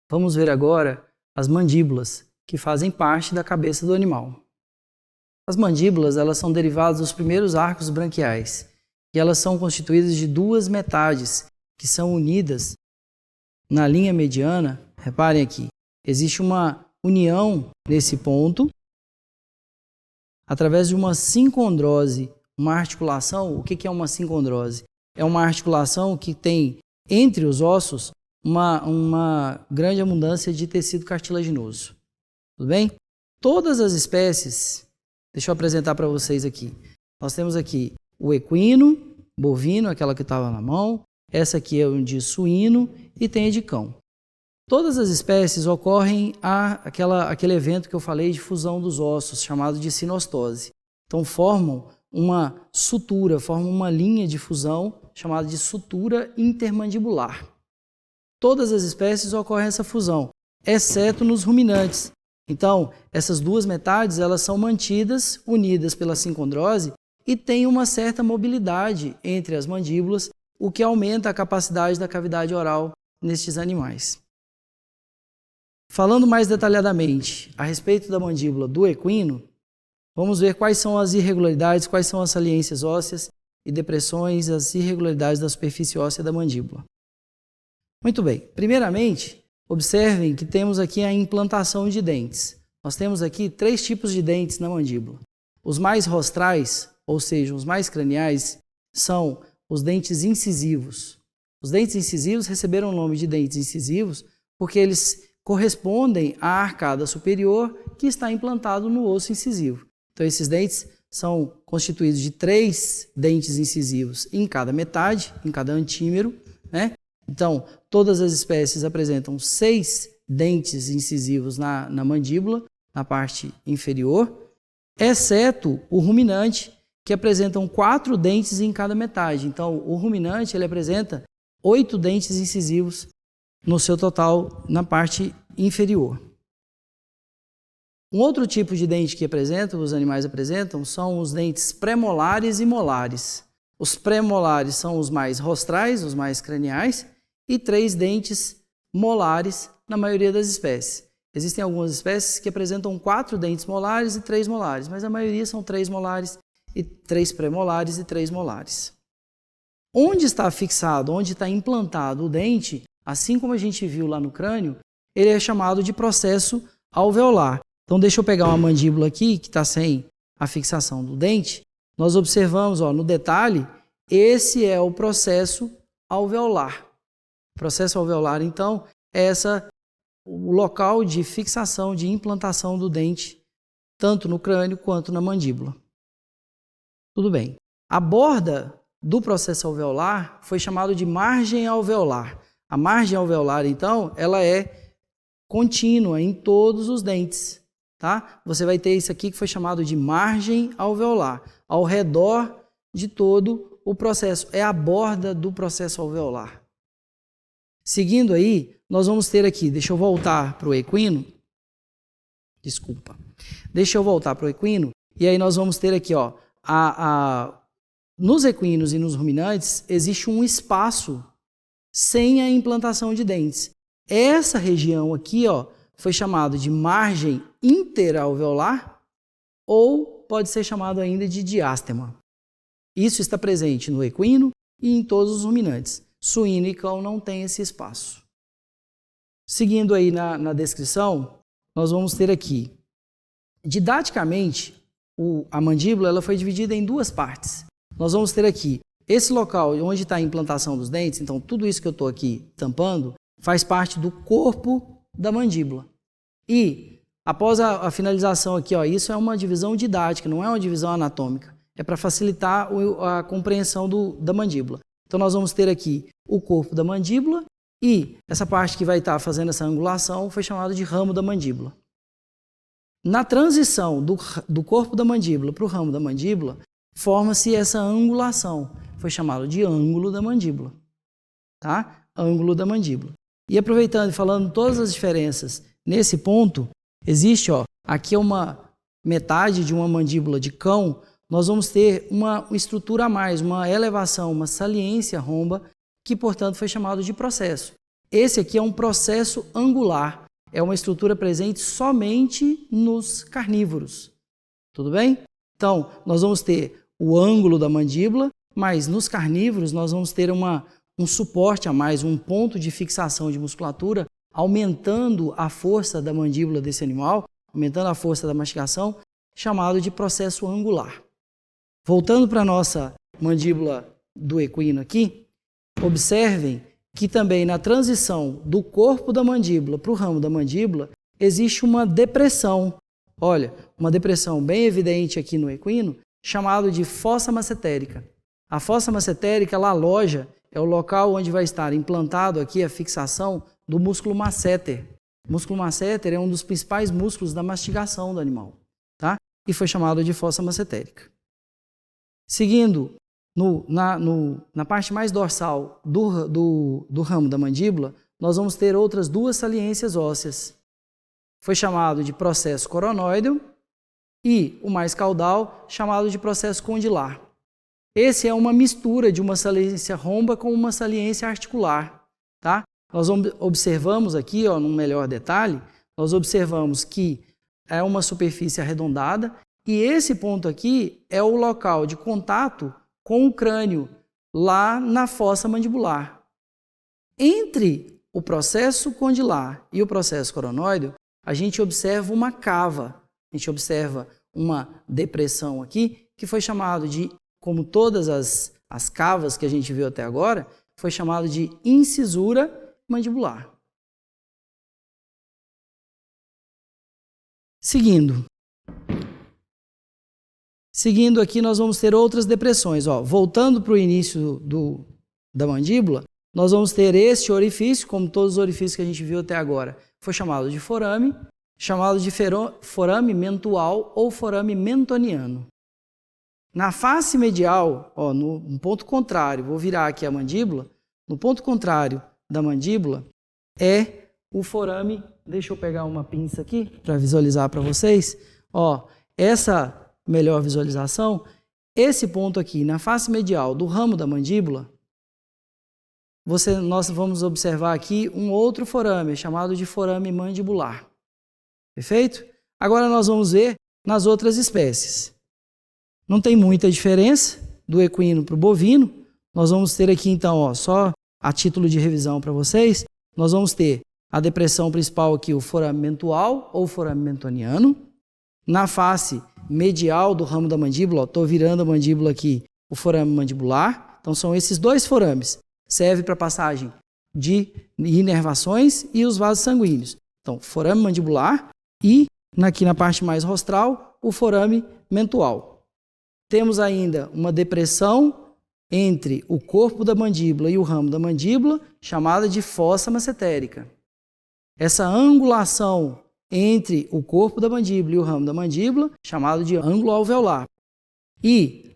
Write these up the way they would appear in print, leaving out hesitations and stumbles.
Vamos ver agora as mandíbulas, que fazem parte da cabeça do animal. As mandíbulas, elas são derivadas dos primeiros arcos branquiais, e elas são constituídas de duas metades, que são unidas na linha mediana. Reparem aqui, existe uma união nesse ponto, através de uma sincondrose, uma articulação. O que é uma sincondrose? É uma articulação que tem entre os ossos uma grande abundância de tecido cartilaginoso. Tudo bem? Todas as espécies, deixa eu apresentar para vocês aqui. Nós temos aqui o equino, bovino, aquela que estava na mão. Essa aqui é o de suíno e tem a de cão. Todas as espécies ocorrem aquele evento que eu falei de fusão dos ossos, chamado de sinostose. Então formam uma sutura, formam uma linha de fusão chamada de sutura intermandibular. Todas as espécies ocorrem essa fusão, exceto nos ruminantes. Então, essas duas metades elas são mantidas, unidas pela sincondrose, e tem uma certa mobilidade entre as mandíbulas, o que aumenta a capacidade da cavidade oral nestes animais. Falando mais detalhadamente a respeito da mandíbula do equino, vamos ver quais são as irregularidades, quais são as saliências ósseas e depressões, as irregularidades da superfície óssea da mandíbula. Muito bem, primeiramente, observem que temos aqui a implantação de dentes. Nós temos aqui 3 tipos de dentes na mandíbula. Os mais rostrais, ou seja, os mais craniais, são os dentes incisivos. Os dentes incisivos receberam o nome de dentes incisivos porque eles correspondem à arcada superior que está implantado no osso incisivo. Então, esses dentes são constituídos de 3 dentes incisivos em cada metade, em cada antímero, né? Então, todas as espécies apresentam 6 dentes incisivos na mandíbula, na parte inferior, exceto o ruminante, que apresentam 4 dentes em cada metade. Então, o ruminante ele apresenta 8 dentes incisivos no seu total na parte inferior. Um outro tipo de dente que os animais apresentam, são os dentes premolares e molares. Os premolares são os mais rostrais, os mais craniais, e 3 dentes molares na maioria das espécies. Existem algumas espécies que apresentam 4 dentes molares e 3 molares, mas a maioria são 3 molares e 3 premolares e 3 molares. Onde está fixado, onde está implantado o dente, assim como a gente viu lá no crânio, ele é chamado de processo alveolar. Então, deixa eu pegar uma mandíbula aqui, que está sem a fixação do dente. Nós observamos, no detalhe, esse é o processo alveolar. O processo alveolar, então, é o local de fixação, de implantação do dente, tanto no crânio quanto na mandíbula. Tudo bem. A borda do processo alveolar foi chamado de margem alveolar. A margem alveolar, então, ela é contínua em todos os dentes, tá? Você vai ter isso aqui que foi chamado de margem alveolar, ao redor de todo o processo. É a borda do processo alveolar. Seguindo aí, nós vamos ter aqui, deixa eu voltar para o equino. Desculpa. Deixa eu voltar para o equino, e aí nós vamos ter aqui, nos equinos e nos ruminantes, existe um espaço sem a implantação de dentes. Essa região aqui, foi chamado de margem interalveolar, ou pode ser chamado ainda de diástema. Isso está presente no equino e em todos os ruminantes. Suíno e cão não tem esse espaço. Seguindo aí na descrição, nós vamos ter aqui, didaticamente, a mandíbula ela foi dividida em 2 partes. Nós vamos ter aqui esse local onde está a implantação dos dentes, então tudo isso que eu estou aqui tampando faz parte do corpo da mandíbula. E, após a finalização aqui, isso é uma divisão didática, não é uma divisão anatômica. É para facilitar a compreensão da mandíbula. Então, nós vamos ter aqui o corpo da mandíbula e essa parte que vai estar fazendo essa angulação foi chamada de ramo da mandíbula. Na transição do corpo da mandíbula para o ramo da mandíbula, forma-se essa angulação. Foi chamado de ângulo da mandíbula. Tá? Ângulo da mandíbula. E aproveitando e falando todas as diferenças nesse ponto, existe aqui uma metade de uma mandíbula de cão. Nós vamos ter uma estrutura a mais, uma elevação, uma saliência romba, que, portanto, foi chamado de processo. Esse aqui é um processo angular, é uma estrutura presente somente nos carnívoros, tudo bem? Então, nós vamos ter o ângulo da mandíbula, mas nos carnívoros nós vamos ter um suporte a mais, um ponto de fixação de musculatura, aumentando a força da mandíbula desse animal, aumentando a força da mastigação, chamado de processo angular. Voltando para a nossa mandíbula do equino aqui, observem que também na transição do corpo da mandíbula para o ramo da mandíbula, existe uma depressão. Olha, uma depressão bem evidente aqui no equino, chamado de fossa massetérica. A fossa massetérica, ela aloja, é o local onde vai estar implantado aqui a fixação do músculo masseter. O músculo masseter é um dos principais músculos da mastigação do animal, tá? E foi chamado de fossa massetérica. Seguindo, na parte mais dorsal do ramo da mandíbula, nós vamos ter outras duas saliências ósseas. Foi chamado de processo coronoide e o mais caudal, chamado de processo condilar. Esse é uma mistura de uma saliência romba com uma saliência articular, tá? Nós observamos aqui, ó, num melhor detalhe, nós observamos que é uma superfície arredondada e esse ponto aqui é o local de contato com o crânio, lá na fossa mandibular. Entre o processo condilar e o processo coronoide, a gente observa uma cava, a gente observa uma depressão aqui, que foi chamado de, como todas as cavas que a gente viu até agora, foi chamado de incisura mandibular. Seguindo aqui, nós vamos ter outras depressões. Ó, voltando para o início da mandíbula, nós vamos ter este orifício, como todos os orifícios que a gente viu até agora, foi chamado de forame, chamado de forame mentual ou forame mentoniano. Na face medial, ó, no ponto contrário, vou virar aqui a mandíbula, no ponto contrário da mandíbula é o forame, deixa eu pegar uma pinça aqui para visualizar para vocês, ó, essa melhor visualização, esse ponto aqui na face medial do ramo da mandíbula, nós vamos observar aqui um outro forame, chamado de forame mandibular. Perfeito? Agora nós vamos ver nas outras espécies. Não tem muita diferença do equino para o bovino. Nós vamos ter aqui então, ó, só a título de revisão para vocês, nós vamos ter a depressão principal aqui, o forame mentual ou forame mentoniano. Na face medial do ramo da mandíbula, estou virando a mandíbula aqui, o forame mandibular. Então são esses dois forames. Serve para passagem de inervações e os vasos sanguíneos. Então, forame mandibular e, aqui na parte mais rostral, o forame mentual. Temos ainda uma depressão entre o corpo da mandíbula e o ramo da mandíbula, chamada de fossa massetérica. Essa angulação entre o corpo da mandíbula e o ramo da mandíbula, chamado de ângulo alveolar. E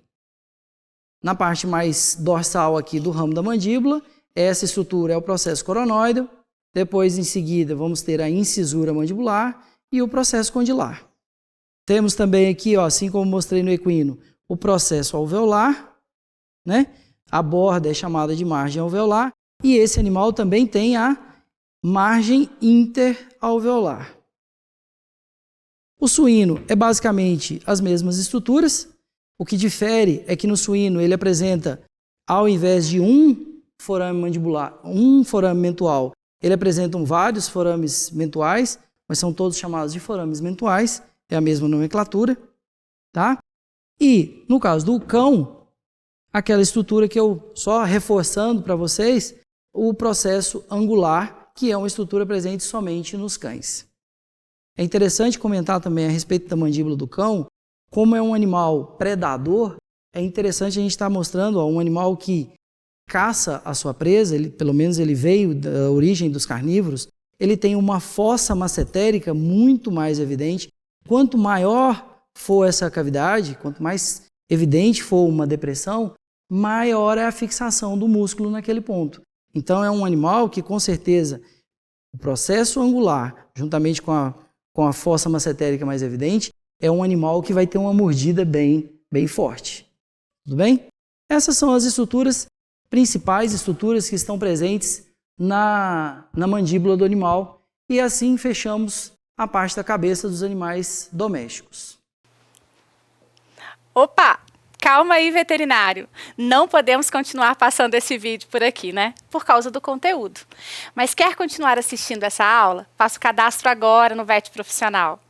na parte mais dorsal aqui do ramo da mandíbula, essa estrutura é o processo coronoide, depois em seguida vamos ter a incisura mandibular e o processo condilar. Temos também aqui, ó, assim como mostrei no equino, o processo alveolar, né? A borda é chamada de margem alveolar e esse animal também tem a margem interalveolar. O suíno é basicamente as mesmas estruturas. O que difere é que no suíno ele apresenta, ao invés de um forame mandibular, um forame mentual, ele apresenta vários forames mentuais, mas são todos chamados de forames mentuais, é a mesma nomenclatura, tá? E no caso do cão, aquela estrutura que eu só reforçando para vocês, o processo angular, que é uma estrutura presente somente nos cães. É interessante comentar também a respeito da mandíbula do cão, como é um animal predador, é interessante a gente estar mostrando, ó, um animal que caça a sua presa, pelo menos ele veio da origem dos carnívoros, ele tem uma fossa massetérica muito mais evidente. Quanto maior for essa cavidade, quanto mais evidente for uma depressão, maior é a fixação do músculo naquele ponto. Então é um animal que com certeza o processo angular, juntamente com a fossa massetérica mais evidente, é um animal que vai ter uma mordida bem forte. Tudo bem? Essas são as estruturas principais, estruturas que estão presentes na mandíbula do animal e assim fechamos a parte da cabeça dos animais domésticos. Opa! Calma aí, veterinário. Não podemos continuar passando esse vídeo por aqui, né? Por causa do conteúdo. Mas quer continuar assistindo essa aula? Faça o cadastro agora no VET Profissional.